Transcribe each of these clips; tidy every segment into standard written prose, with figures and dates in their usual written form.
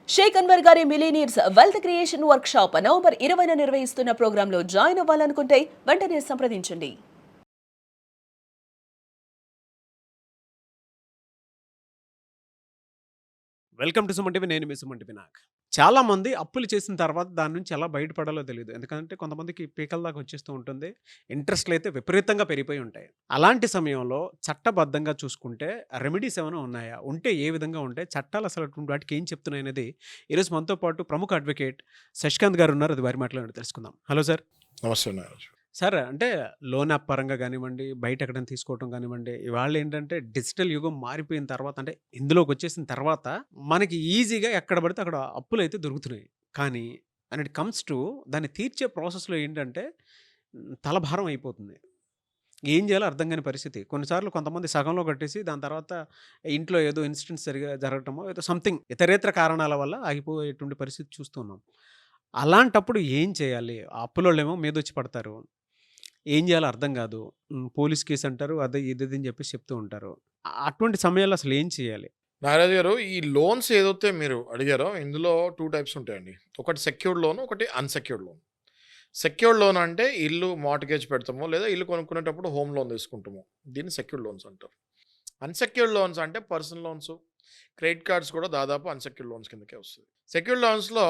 షేక్ అన్వర్ గారి millionaires wealth creation workshop November 20న నిర్వహిస్తున్న ప్రోగ్రాంలో జాయిన్ అవ్వాలనుకుంటే వెంటనే సంప్రదించండి. Welcome to Suman TV. నేను మీ సుమన్ టీవీ. చాలామంది అప్పులు చేసిన తర్వాత దాని నుంచి ఎలా బయటపడాలో తెలియదు. ఎందుకంటే కొంతమందికి పీకల దాకా వచ్చేస్తూ ఉంటుంది. ఇంట్రెస్ట్‌లు అయితే విపరీతంగా పెరిగిపోయి ఉంటాయి. అలాంటి సమయంలో చట్టబద్ధంగా చూసుకుంటే రెమెడీస్ ఏమైనా ఉన్నాయా? ఉంటే ఏ విధంగా ఉంటాయి? చట్టాలు అసలు అటువంటి వాటికి ఏం చెప్తున్నాయనేది ఈరోజు మనతో పాటు ప్రముఖ అడ్వకేట్ శశికాంత్ గారు ఉన్నారు. అది వారి మాటలో తెలుసుకుందాం. Hello sir. నమస్తే నాగరాజు. సార్, అంటే లోన్ యాప్ పరంగా కానివ్వండి, బయట ఎక్కడైనా తీసుకోవటం కానివ్వండి, ఇవాళ ఏంటంటే డిజిటల్ యుగం మారిపోయిన తర్వాత, అంటే ఇందులోకి వచ్చేసిన తర్వాత మనకి ఈజీగా ఎక్కడ పడితే అక్కడ అప్పులు అయితే దొరుకుతున్నాయి. కానీ అండ్ ఇట్ కమ్స్ టు దాన్ని తీర్చే ప్రాసెస్లో ఏంటంటే తలభారం అయిపోతుంది. ఏం చేయాలో అర్థం కాని పరిస్థితి. కొన్నిసార్లు కొంతమంది సగంలో కట్టేసి దాని తర్వాత ఇంట్లో ఏదో ఇన్సిడెంట్స్ జరగటమో ఏదో సంథింగ్ ఇతరేతర కారణాల వల్ల ఆగిపోయేటువంటి పరిస్థితి చూస్తున్నాం. అలాంటప్పుడు ఏం చేయాలి? ఆ అప్పులోళ్ళేమో మీదొచ్చి పడతారు. ఏం చేయాలో అర్థం కాదు. పోలీస్ కేస్ అంటారు. అది ఇది అని చెప్పేసి చెప్తూ ఉంటారు. అటువంటి సమయాల్లో అసలు ఏం చేయాలి? నాగరాజు గారు, ఈ లోన్స్ ఏదైతే మీరు అడిగారో ఇందులో 2 టైప్స్ ఉంటాయండి. ఒకటి సెక్యూర్డ్ లోన్, ఒకటి అన్‌సెక్యూర్డ్ లోన్. సెక్యూర్డ్ లోన్ అంటే ఇల్లు మార్ట్‌గేజ్ పెడతామో లేదా ఇల్లు కొనుక్కునేటప్పుడు హోమ్ లోన్ తీసుకుంటాము. దీన్ని సెక్యూర్డ్ లోన్స్ అంటారు. అన్‌సెక్యూర్డ్ లోన్స్ అంటే పర్సనల్ లోన్స్, క్రెడిట్ కార్డ్స్ కూడా దాదాపు అన్‌సెక్యూర్డ్ లోన్స్ కిందకే వస్తుంది. సెక్యూర్డ్ లోన్స్‌లో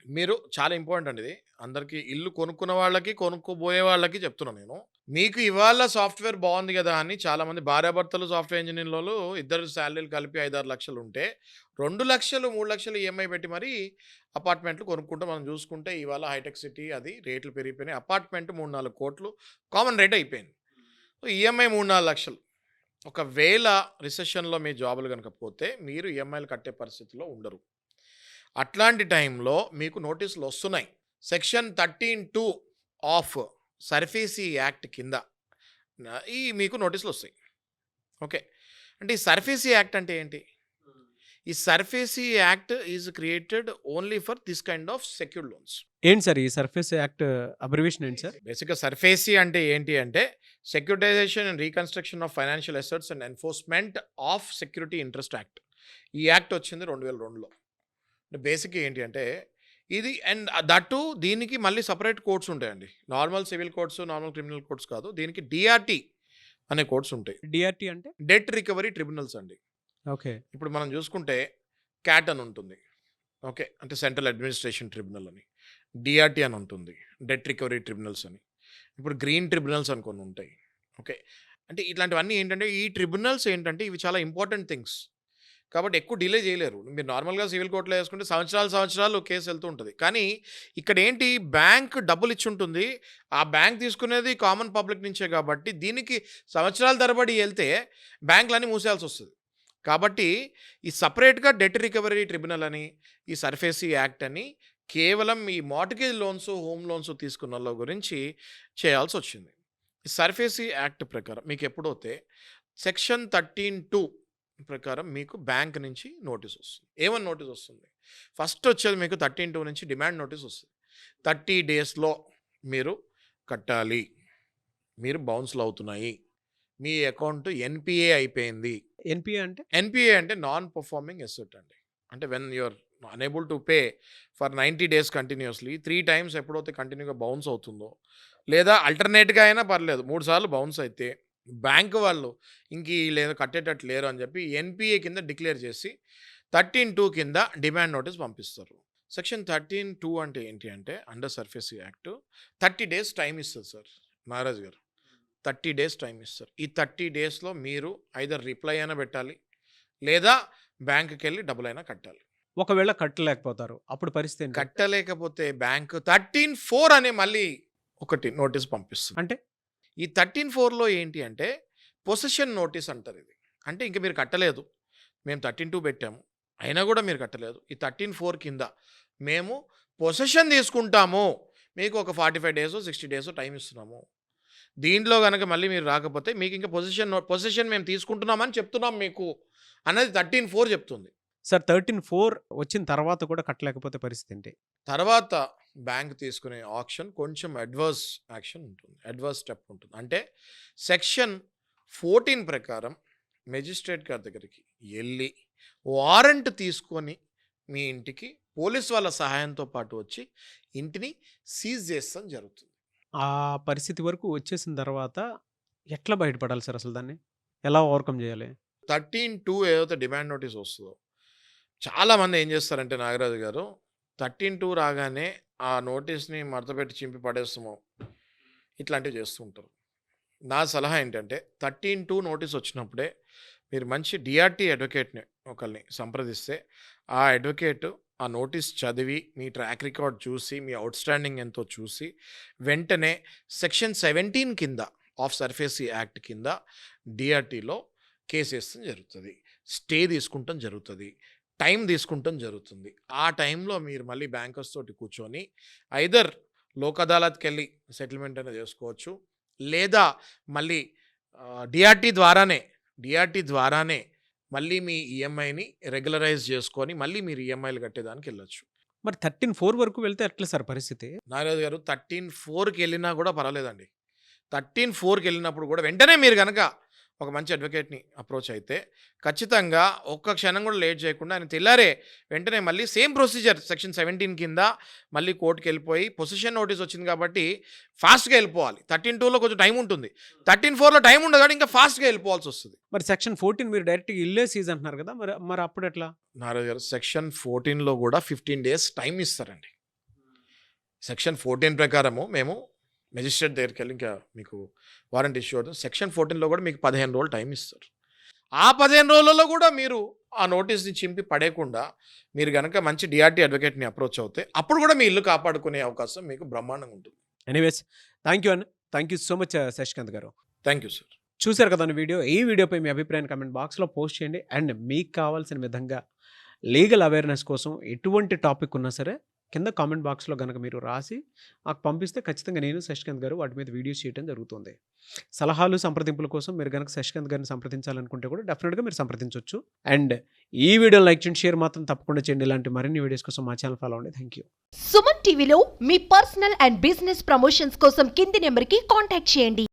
మీరు చాలా ఇంపార్టెంట్ అండి ఇది. అందరికీ ఇల్లు కొనుక్కున్న వాళ్ళకి, కొనుక్కోబోయే వాళ్ళకి చెప్తున్నాను నేను. మీకు ఇవాళ సాఫ్ట్‌వేర్ బాగుంది కదా అని చాలామంది భార్యాభర్తలు సాఫ్ట్‌వేర్ ఇంజినీర్‌లోళ్ళు ఇద్దరు సాలరీలు కలిపి 5, 6 లక్షలు ఉంటే 2,00,000, 3,00,000 ఈఎంఐ పెట్టి మరీ అపార్ట్మెంట్లు కొనుక్కుంటే మనం చూసుకుంటే ఇవాళ హైటెక్ సిటీ అది రేట్లు పెరిగిపోయినాయి. అపార్ట్మెంట్ 3, 4 కోట్లు కామన్ రేట్ అయిపోయింది. ఈఎంఐ 3, 4 లక్షలు. ఒకవేళ రిసెషన్‌లో మీ జాబులు గనుక పోతే మీరు ఈఎంఐలు కట్టే పరిస్థితిలో ఉండరు. అట్లాంటి టైంలో మీకు నోటీసులు వస్తున్నాయి. సెక్షన్ 13(2) ఆఫ్ సర్ఫేసీ యాక్ట్ కింద ఈ మీకు నోటీసులు వస్తాయి. ఓకే. అంటే ఈ సర్ఫేసీ యాక్ట్ అంటే ఏంటి? ఈ SARFAESI act is created only for this kind of secured loans. ఏంటి సార్ ఈ సర్ఫేస్ యాక్ట్ అబ్రివేషన్ ఏంటి సార్? బేసిక్గా సర్ఫేసీ అంటే ఏంటి అంటే securitisation and reconstruction of financial assets and enforcement of security interest act. ఈ యాక్ట్ వచ్చింది 2002లో. బేసిక్గా ఏంటి అంటే ఇది అండ్ దట్టు దీనికి మళ్ళీ సపరేట్ కోర్ట్స్ ఉంటాయండి. Normal civil courts, normal criminal courts కాదు. దీనికి డిఆర్టీ అనే కోర్ట్స్ ఉంటాయి. డిఆర్టీ అంటే డెట్ రికవరీ ట్రిబ్యునల్స్ అండి. ఓకే. ఇప్పుడు మనం చూసుకుంటే క్యాట్ అని ఉంటుంది. ఓకే. అంటే సెంట్రల్ అడ్మినిస్ట్రేషన్ ట్రిబ్యునల్ అని. డిఆర్టీ అని ఉంటుంది, డెట్ రికవరీ ట్రిబ్యునల్స్ అని. ఇప్పుడు గ్రీన్ ట్రిబ్యునల్స్ అని కొన్ని ఉంటాయి. ఓకే. అంటే ఇట్లాంటివన్నీ ఏంటంటే ఈ ట్రిబ్యునల్స్ ఏంటంటే ఇవి చాలా ఇంపార్టెంట్ థింగ్స్. కాబట్టి ఎక్కువ డిలే చేయలేరు. మీరు నార్మల్గా సివిల్ కోర్టులో వేసుకుంటే సంవత్సరాలు కేసు వెళ్తూ ఉంటుంది. కానీ ఇక్కడ ఏంటి, బ్యాంక్ డబ్బులు ఇచ్చి ఉంటుంది. ఆ బ్యాంక్ తీసుకునేది కామన్ పబ్లిక్ నుంచే కాబట్టి దీనికి సంవత్సరాల తరబడి వెళ్తే బ్యాంకులన్నీ మూసేయాల్సి వస్తుంది. కాబట్టి ఈ సపరేట్గా డెట్ రికవరీ ట్రిబ్యునల్ అని, ఈ సర్ఫేసీ యాక్ట్ అని కేవలం ఈ మార్ట్గేజ్ లోన్స్, హోమ్ లోన్స్ తీసుకున్న వాళ్ళ గురించి చేయాల్సి వచ్చింది. ఈ సర్ఫేసీ యాక్ట్ ప్రకారం మీకు ఎప్పుడైతే సెక్షన్ 13(2) ప్రకారం మీకు బ్యాంక్ నుంచి నోటీస్ వస్తుంది. ఏమని నోటీస్ వస్తుంది? ఫస్ట్ వచ్చేది మీకు 13(2) నుంచి డిమాండ్ నోటీస్ వస్తుంది. 30 డేస్లో మీరు కట్టాలి, మీరు బౌన్స్లు అవుతున్నాయి, మీ అకౌంట్ ఎన్పిఏ అయిపోయింది. ఎన్పిఏ అంటే నాన్ పర్ఫార్మింగ్ అసెట్ అండి. అంటే when you're unable to pay for 90 days continuously 3 times ఎప్పుడైతే కంటిన్యూగా బౌన్స్ అవుతుందో, లేదా అల్టర్నేట్గా అయినా పర్లేదు 3 సార్లు బౌన్స్ అయితే బ్యాంక్ వాళ్ళు ఇంక లేదా కట్టేటట్టు లేరు అని చెప్పి ఎన్పిఏ కింద డిక్లేర్ చేసి 13(2) కింద డిమాండ్ నోటీస్ పంపిస్తారు. సెక్షన్ 13(2) అంటే ఏంటి అంటే under SARFAESI act 30 days time ఇస్తుంది సార్ నాగరాజ్ గారు. 30 డేస్ టైం ఇస్తారు. ఈ 30 డేస్లో మీరు ఐదర్ రిప్లై అయినా పెట్టాలి, లేదా బ్యాంకుకి వెళ్ళి డబ్బులైనా కట్టాలి. ఒకవేళ కట్టలేకపోతారు అప్పుడు పరిస్థితి ఏంటి? కట్టలేకపోతే బ్యాంకు 13(4) అనే మళ్ళీ ఒకటి నోటీస్ పంపిస్తుంది. అంటే ఈ 13(4)లో ఏంటి అంటే పొసెషన్ నోటీస్ అంటారు ఇది. అంటే ఇంక మీరు కట్టలేదు, మేము 13(2) పెట్టాము, అయినా కూడా మీరు కట్టలేదు, ఈ 13(4) కింద మేము పొసెషన్ తీసుకుంటాము, మీకు ఒక 45 డేస్ 60 డేస్ టైం ఇస్తున్నాము. దీంట్లో కనుక మళ్ళీ మీరు రాకపోతే మీకు ఇంకా పొసెషన్ మేము తీసుకుంటున్నామని చెప్తున్నాం మీకు అన్నది 13(4) చెప్తుంది. సార్ 13(4) వచ్చిన తర్వాత కూడా కట్టలేకపోతే పరిస్థితి ఏంటి? తర్వాత బ్యాంక్ తీసుకునే ఆక్షన్ కొంచెం అడ్వర్స్ యాక్షన్ ఉంటుంది, అడ్వర్స్ స్టెప్ ఉంటుంది. అంటే సెక్షన్ 14 ప్రకారం మెజిస్ట్రేట్ గారి దగ్గరికి వెళ్ళి వారెంట్ తీసుకొని మీ ఇంటికి పోలీస్ వాళ్ళ సహాయంతో పాటు వచ్చి ఇంటిని సీజ్ చేస్తాం జరుగుతుంది. ఆ పరిస్థితి వరకు వచ్చేసిన తర్వాత ఎట్లా బయటపడాలి సార్ అసలు దాన్ని? ఎలా ఓవర్‌కమ్ చేయాలి? 13(2) ఏదైతే డిమాండ్ నోటీస్ వస్తుందో, చాలామంది ఏం చేస్తారంటే నాగరాజు గారు 13(2) రాగానే ఆ నోటీస్‌ని మడతపెట్టి చింపి పడేస్తాము. ఇట్లాంటివి చేస్తూ ఉంటారు. నా సలహా ఏంటంటే 13(2) నోటీస్ వచ్చినప్పుడే మీరు మంచి డిఆర్టీ అడ్వకేట్‌ని ఒకళ్ళని సంప్రదిస్తే, ఆ అడ్వకేట్ ఆ నోటీస్ చదివి, మీ ట్రాక్ రికార్డ్ చూసి, మీ ఔట్‌స్టాండింగ్ ఎంతో చూసి, వెంటనే సెక్షన్ 17 కింద ఆఫ్ సర్ఫేసీ యాక్ట్ కింద డిఆర్టీలో కేసు వేయడం జరుగుతుంది. స్టే తీసుకుంటం జరుగుతుంది. టైం తీసుకుంటం జరుగుతుంది. ఆ టైంలో మీరు మళ్ళీ బ్యాంకర్స్ తోటి కూర్చొని ఐదర్ లోక్ అదాలత్‌కెళ్ళి సెటిల్మెంట్ అనేది చేసుకోవచ్చు. లేదా మళ్ళీ డిఆర్టీ ద్వారానే మళ్ళీ మీ ఈఎంఐని రెగ్యులరైజ్ చేసుకొని మళ్ళీ మీరు ఈఎంఐలు కట్టేదానికి వెళ్ళొచ్చు. మరి 13(4) వరకు వెళ్తే ఎట్లా సార్ పరిస్థితి? నాగరాజు గారు 13(4)కి వెళ్ళినా కూడా పర్వాలేదండి. 13(4)కి వెళ్ళినప్పుడు కూడా వెంటనే మీరు కనుక ఒక మంచి అడ్వకేట్‌ని అప్రోచ్ అయితే ఖచ్చితంగా ఒక్క క్షణం కూడా లేట్ చేయకుండా ఆయన తెల్లారే వెంటనే మళ్ళీ సేమ్ ప్రొసీజర్ సెక్షన్ 17 కింద మళ్ళీ కోర్టుకి వెళ్ళిపోయి పొసిషన్ నోటీస్ వచ్చింది కాబట్టి ఫాస్ట్‌గా వెళ్ళిపోవాలి. 13(2)లో కొంచెం టైం ఉంటుంది. 13(4)లో టైం ఉండదు కాబట్టి ఇంకా ఫాస్ట్‌గా వెళ్ళిపోవాల్సి వస్తుంది. మరి సెక్షన్ 14 మీరు డైరెక్ట్‌గా ఇల్లే సీజ్ అంటున్నారు కదా! మరి అప్పుడు ఎట్లా? నాగరాజు గారు సెక్షన్ 14లో కూడా 15 డేస్ టైం ఇస్తారండి. సెక్షన్ 14 ప్రకారము మేము మెజిస్ట్రేట్ దగ్గరికి వెళ్ళి ఇంకా మీకు వారెంట్ ఇష్యూ అవుతుంది. సెక్షన్ 14లో కూడా మీకు 15 రోజులు టైం ఇస్తారు. ఆ 15 రోజులలో కూడా మీరు ఆ నోటీస్‌ని చింపి పడేయకుండా మీరు గనక మంచి డిఆర్టీ అడ్వకేట్‌ని అప్రోచ్ అవుతే అప్పుడు కూడా మీ ఇల్లు కాపాడుకునే అవకాశం మీకు బ్రహ్మాండంగా ఉంటుంది. ఎనీవేస్ థాంక్ యూ అన్న. Thank you so much Shashikanth గారు. Thank you sir. చూసారు కదండీ వీడియో. ఈ వీడియోపై మీ అభిప్రాయాన్ని కామెంట్ బాక్స్‌లో పోస్ట్ చేయండి. అండ్ మీకు కావాల్సిన విధంగా లీగల్ అవేర్‌నెస్ కోసం ఎటువంటి టాపిక్ ఉన్నా సరే కింద కామెంట్ బాక్స్‌లో గనక మీరు రాసి నాకు పంపిస్తే ఖచ్చితంగా నేను శశికాంత్ గారు వాటి మీద వీడియోస్ చేయడం జరుగుతుంది. సలహాలు, సంప్రదింపుల కోసం మీరు గనక శశికాంత్ గారిని సంప్రదించాలనుకుంటే కూడా డెఫినెట్‌గా మీరు సంప్రదించొచ్చు. అండ్ ఈ వీడియోని లైక్ చేయండి, షేర్ మాత్రం తప్పకుండా చేయండి. ఇలాంటి మరిన్ని వీడియోస్ కోసం మా ఛానల్ ఫాలో అవ్వండి. Thank you. సుమన్ టీవీలో మీ పర్సనల్ అండ్ బిజినెస్ ప్రమోషన్స్ కోసం కింది నెంబర్కి కాంటాక్ట్ చేయండి.